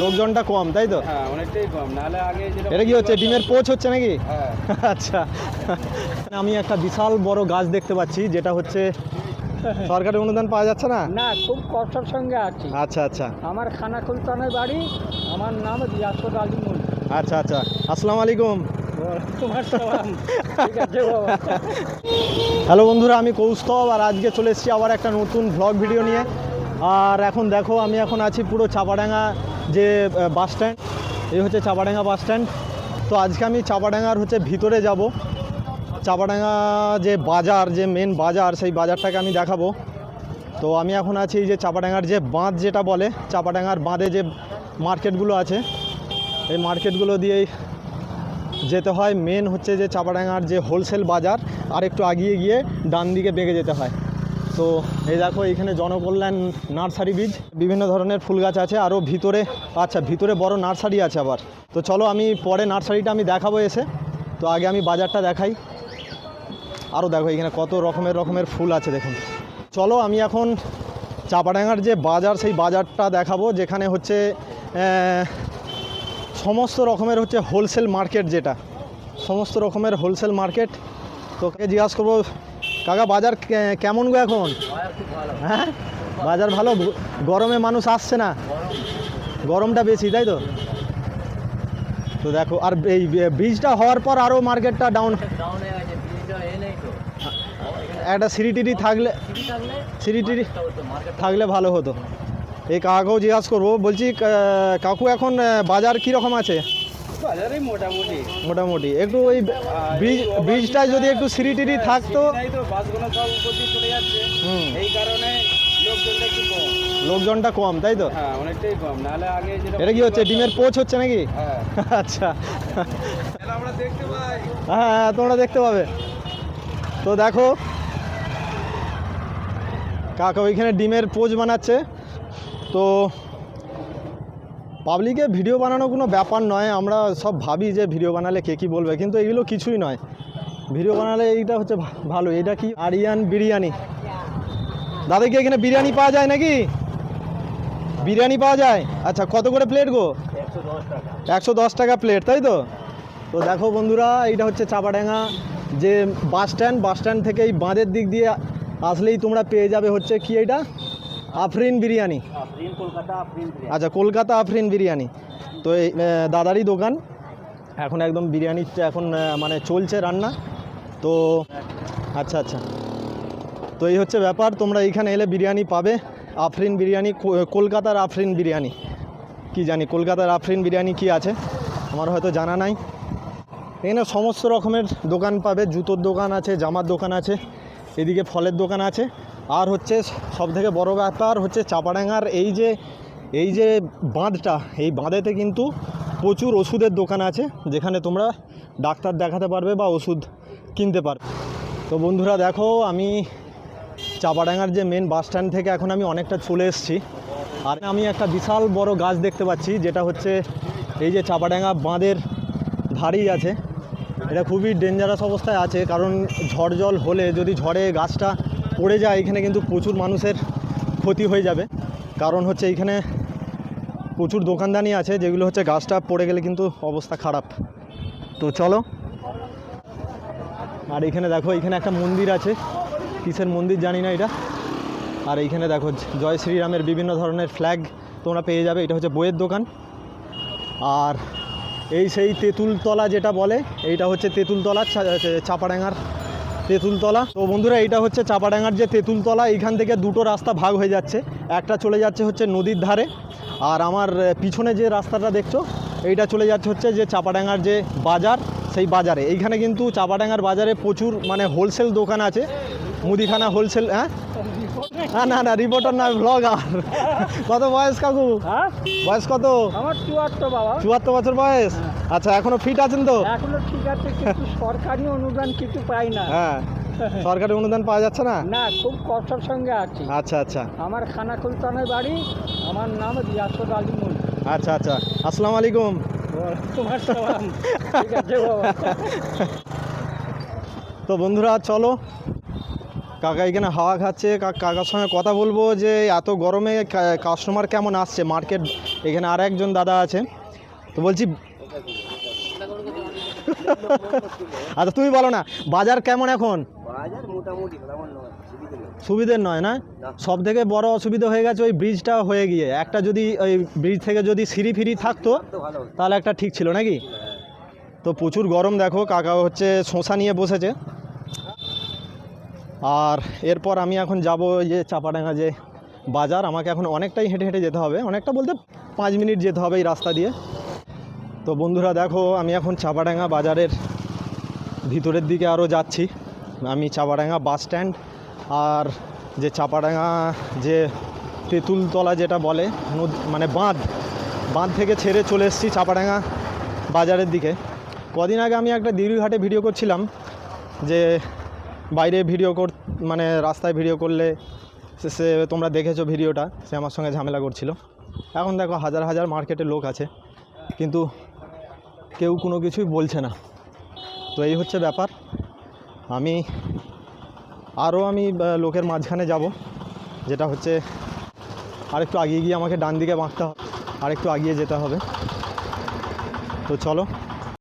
লোকজনটা কম, তাই তো? হ্যাঁ, অনেকটাই কম। নাহলে আগে যেটা এটা কি হচ্ছে, ডিমের পোচ হচ্ছে নাকি? হ্যাঁ। আচ্ছা, আমি একটা বিশাল বড় গাছ দেখতে পাচ্ছি, যেটা হচ্ছে সরকারি অনুদান পাওয়া যাচ্ছে না। না, খুব কষ্টের সঙ্গে আছি। আচ্ছা আচ্ছা আমার খানাকুল থানায় বাড়ি, আমার নাম রিয়াসত আলী মুল। আচ্ছা আচ্ছা, আসসালামু আলাইকুম। তোমার সালাম। ঠিক আছে বাবা। হ্যালো বন্ধুরা, আমি কৌস্তব, আর আজকে চলে এসেছি আবার একটা নতুন ভ্লগ ভিডিও নিয়ে। আর এখন দেখো, আমি এখন আছি পুরো চাপাডাঙ্গা যে বাস স্ট্যান্ড, এই হচ্ছে চাপাডাঙ্গা বাস স্ট্যান্ড। তো আজকে আমি চাপাডাঙ্গার হচ্ছে ভিতরে যাব, চাপাডাঙ্গা যে বাজার, যে মেন বাজার, সেই বাজারটাকে আমি দেখাবো। তো আমি এখন আছি এই যে চাপাডাঙ্গার যে বাঁধ যেটা বলে, চাপাডাঙ্গার বাঁধে যে মার্কেটগুলো আছে, এই মার্কেটগুলো দিয়েই যেতে হয়। মেন হচ্ছে যে চাপাডাঙ্গার যে হোলসেল বাজার, আর একটু এগিয়ে গিয়ে ডান দিকে বেঁকে যেতে হয়। তো এই দেখো, এখানে জনকল্যাণ নার্সারি বীজ, বিভিন্ন ধরনের ফুল গাছ আছে, আরও ভিতরে, আচ্ছা ভিতরে বড় নার্সারি আছে আবার। তো চলো, আমি পরে নার্সারিটা আমি দেখাবো এসে। তো আগে আমি বাজারটা দেখাই। আরও দেখো এখানে কত রকমের ফুল আছে দেখুন। চলো, আমি এখন চাপাডাঙ্গার যে বাজার, সেই বাজারটা দেখাবো, যেখানে হচ্ছে সমস্ত রকমের হচ্ছে হোলসেল মার্কেট, যেটা সমস্ত রকমের হোলসেল মার্কেট। তোকে জিজ্ঞাসা করবো, কাকা বাজার কেমন গো এখন? হ্যাঁ, বাজার ভালো? গরমে মানুষ আসছে না, গরমটা বেশি, তাই তো? তো দেখো, আর এই ব্রিজটা হওয়ার পর আরও মার্কেটটা ডাউন, একটা সিঁড়ি থাকলে, সিঁড়ি থাকলে ভালো হতো। এই কাকাকেও জিজ্ঞাসা করবো, বলছি কাকু এখন বাজার কীরকম আছে? বাজারে মোটামুটি একটু ওই ব্রিজটায় যদি একটু সিঁড়ি থাকতো। বাসগুলো সব উপর দিয়ে চলে যাচ্ছে, এই কারণে লোকজনটা একটু কম। লোকজনটা কম, তাই তো? হ্যাঁ, অনেকটাই কম। নাহলে আগে যেটা এটা কি হচ্ছে, ডিমের পোচ হচ্ছে নাকি? হ্যাঁ। আচ্ছা, আমরা দেখতে পাই। হ্যাঁ, তোমরা দেখতে পাবে। তো দেখো, কাকা ওইখানে ডিমের পোচ বানাচ্ছে। তো পাবলিকে ভিডিও বানানো কোনো ব্যাপার নয়, আমরা সব ভাবি যে ভিডিও বানালে কে কী বলবে, কিন্তু এগুলো কিছুই নয়। ভিডিও বানালে এইটা হচ্ছে ভালো। এটা কি আরিয়ান বিরিয়ানি? দাদা কি এখানে বিরিয়ানি পাওয়া যায় নাকি? বিরিয়ানি পাওয়া যায়? আচ্ছা, কত করে প্লেট গো? 110 টাকা প্লেট, তাই তো? তো দেখো বন্ধুরা, এইটা হচ্ছে চাপাডাঙ্গা যে বাস স্ট্যান্ড থেকে এই বাঁধের দিক দিয়ে আসলেই তোমরা পেয়ে যাবে হচ্ছে কি, এইটা আফরিন বিরিয়ানি। আচ্ছা, কলকাতা আফরিন বিরিয়ানি। তো এই দাদারই দোকান, এখন একদম বিরিয়ানির এখন মানে চলছে রান্না। তো আচ্ছা আচ্ছা, তো এই হচ্ছে ব্যাপার, তোমরা এইখানে এলে বিরিয়ানি পাবে, আফরিন বিরিয়ানি, কলকাতার আফরিন বিরিয়ানি। কি জানি কলকাতার আফরিন বিরিয়ানি কি আছে, আমার হয়তো জানা নাই। এখানে সমস্ত রকমের দোকান পাবে, জুতোর দোকান আছে, জামার দোকান আছে, এদিকে ফলের দোকান আছে। আর হচ্ছে সবথেকে বড় ব্যাপার হচ্ছে চাপাডাঙ্গার এই যে বাঁধটা, এই বাঁধেতে কিন্তু প্রচুর ওষুধের দোকান আছে, যেখানে তোমরা ডাক্তার দেখাতে পারবে বা ওষুধ কিনতে পারবে। তো বন্ধুরা দেখো, আমি চাপাডাঙ্গার যে মেন বাস স্ট্যান্ড থেকে এখন আমি অনেকটা চলে এসেছি। আর আমি একটা বিশাল বড় গাছ দেখতে পাচ্ছি, যেটা হচ্ছে এই যে চাপাডাঙ্গা বাঁধের ধারেই আছে। এটা খুবই ডেঞ্জারাস অবস্থায় আছে, কারণ ঝড় জল হলে যদি ঝড়ে গাছটা পড়ে যায়, এখানে কিন্তু প্রচুর মানুষের ক্ষতি হয়ে যাবে। কারণ হচ্ছে এইখানে প্রচুর দোকানদানি আছে, যেগুলো হচ্ছে গাছটা পড়ে গেলে কিন্তু অবস্থা খারাপ। তো চলো, আর এখানে দেখো, এখানে একটা মন্দির আছে, কিসের মন্দির জানি না এটা। আর এইখানে দেখো, জয় শ্রীরামের বিভিন্ন ধরনের ফ্ল্যাগ তোমরা পেয়ে যাবে। এটা হচ্ছে বইয়ের দোকান। আর এই সেই তেঁতুলতলা যেটা বলে, এইটা হচ্ছে তেঁতুলতলা, চাপাডাঙ্গার তেঁতুলতলা। তো বন্ধুরা, এইটা হচ্ছে চাপাডাঙ্গার যে তেঁতুলতলা, এইখান থেকে দুটো রাস্তা ভাগ হয়ে যাচ্ছে। একটা চলে যাচ্ছে হচ্ছে নদীর ধারে, আর আমার পিছনে যে রাস্তাটা দেখছো, এইটা চলে যাচ্ছে হচ্ছে যে চাপাডাঙ্গার যে বাজার, সেই বাজারে। এইখানে কিন্তু চাপাডাঙ্গার বাজারে প্রচুর মানে হোলসেল দোকান আছে, মুদিখানা হোলসেল। হ্যাঁ, না রিপোর্টার না, ব্লগার। কত বয়স কাকু? হ্যাঁ, বয়স কত? আমার 74 বাবা। 74 বছর বয়স? আচ্ছা, এখনো ফিট আছেন তো? এখনো ঠিক আছে, কিন্তু সরকারি অনুদান কিছু পাই না। হ্যাঁ, সরকারি অনুদান পাওয়া যাচ্ছে না? না, খুব কষ্টের সঙ্গে আছি। আচ্ছা আচ্ছা, আমার খানাকুল থানায় বাড়ি, আমার নাম রিয়াসত আলী মুল। আচ্ছা আচ্ছা, আসসালামু আলাইকুম। তোমার সালাম। ঠিক আছে বাবা। তো বন্ধুরা চলো, কাকা এখানে হাওয়া খাচ্ছে। কাকার সঙ্গে কথা বলবো যে এত গরমে কাস্টমার কেমন আসছে মার্কেট। এখানে আর একজন দাদা আছে, তো বলছি আচ্ছা তুমি বলো না বাজার কেমন এখন? বাজার মোটামুটি সুবিধের নয় না, সব থেকে বড় অসুবিধা হয়ে গেছে ওই ব্রিজটা হয়ে গিয়ে। একটা যদি ওই ব্রিজ থেকে যদি সিঁড়ি ফিরি থাকতো ভালো। তাহলে একটা ঠিক ছিল নাকি। তো প্রচুর গরম, দেখো কাকা হচ্ছে শশা নিয়ে বসেছে। আর এরপর আমি এখন যাব যে চাপাডাঙ্গা যে বাজার। আমাকে এখন অনেকটাই হেঁটে হেঁটে যেতে হবে, অনেকটা বলতে 5 মিনিট যেতে হবে এই রাস্তা দিয়ে। তো বন্ধুরা দেখো আমি এখন চাপাডাঙ্গা বাজারের ভিতরের দিকে আরও যাচ্ছি। আমি চাপাডাঙ্গা বাস স্ট্যান্ড আর যে চাপাডাঙ্গা যে তেঁতুলতলা যেটা বলে মানে বাঁধ থেকে ছেড়ে চলে এসেছি চাপাডাঙ্গা বাজারের দিকে। কদিন আগে আমি একটা দিঘিঘাটে ভিডিও করছিলাম যে বাইরে মানে রাস্তায় ভিডিও করলে সে তোমরা দেখেছো ভিডিওটা, সে আমার সঙ্গে ঝামেলা করছিল। এখন দেখো হাজার হাজার মার্কেটে লোক আছে কিন্তু কেউ কোনো কিছুই বলছে না। তো এই হচ্ছে ব্যাপার। আমি লোকের মাঝখানে যাব, যেটা হচ্ছে আরেকটু এগিয়ে গিয়ে আমাকে ডান দিকে বাঁকতে হবে, আরেকটু এগিয়ে যেতে হবে। তো চলো।